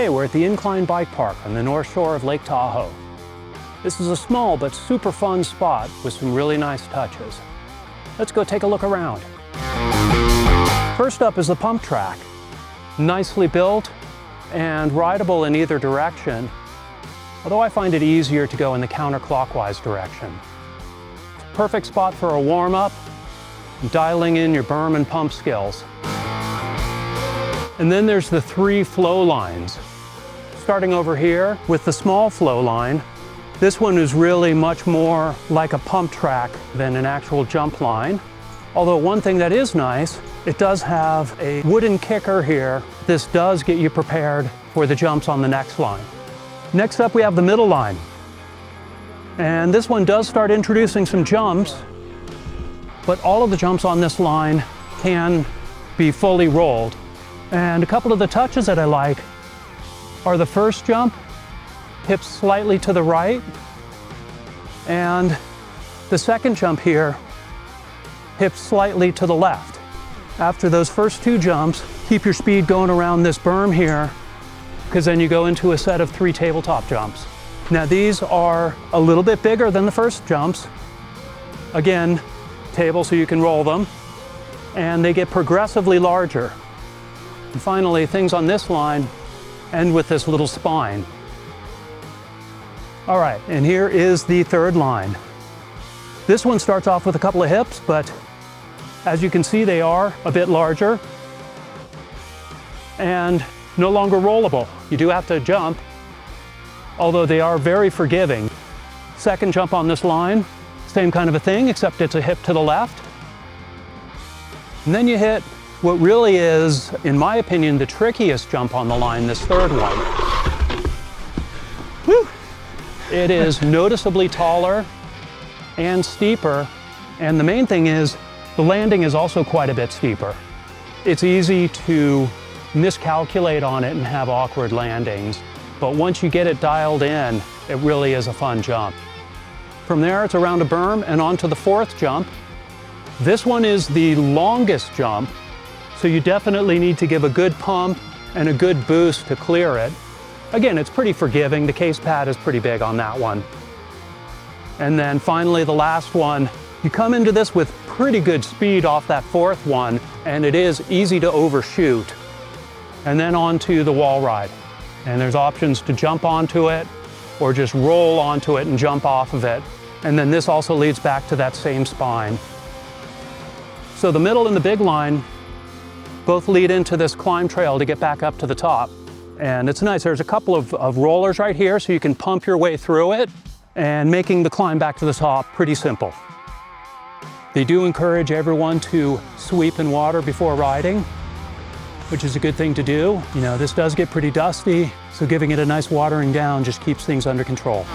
Today we're at the Incline Bike Park on the north shore of Lake Tahoe. This is a small but super fun spot with some really nice touches. Let's go take a look around. First up is the pump track. Nicely built and rideable in either direction, although I find it easier to go in the counterclockwise direction. Perfect spot for a warm-up, dialing in your berm and pump skills. And then there's the 3 flow lines. Starting over here with the small flow line, this one is really much more like a pump track than an actual jump line. Although one thing that is nice, it does have a wooden kicker here. This does get you prepared for the jumps on the next line. Next up we have the middle line. And this one does start introducing some jumps, but all of the jumps on this line can be fully rolled. And a couple of the touches that I like are the first jump, hips slightly to the right, and the second jump here, hips slightly to the left. After those first 2 jumps, keep your speed going around this berm here, because then you go into a set of 3 tabletop jumps. Now these are a little bit bigger than the first jumps. Again, table so you can roll them, and they get progressively larger. And finally, things on this line end with this little spine. All right, and here is the third line. This one starts off with a couple of hips, but as you can see, they are a bit larger and no longer rollable. You do have to jump, although they are very forgiving. Second jump on this line, same kind of a thing, except it's a hip to the left. And then you hit what really is, in my opinion, the trickiest jump on the line, this third one. Woo! It is noticeably taller and steeper, and the main thing is the landing is also quite a bit steeper. It's easy to miscalculate on it and have awkward landings, but once you get it dialed in, it really is a fun jump. From there, it's around a berm and onto the 4th jump. This one is the longest jump, so you definitely need to give a good pump and a good boost to clear it. Again, it's pretty forgiving. The case pad is pretty big on that one. And then finally, the last one, you come into this with pretty good speed off that 4th one, and it is easy to overshoot. And then onto the wall ride. And there's options to jump onto it or just roll onto it and jump off of it. And then this also leads back to that same spine. So the middle and the big line both lead into this climb trail to get back up to the top. And it's nice, there's a couple of rollers right here so you can pump your way through it, and making the climb back to the top pretty simple. They do encourage everyone to sweep in water before riding, which is a good thing to do. You know, this does get pretty dusty, so giving it a nice watering down just keeps things under control.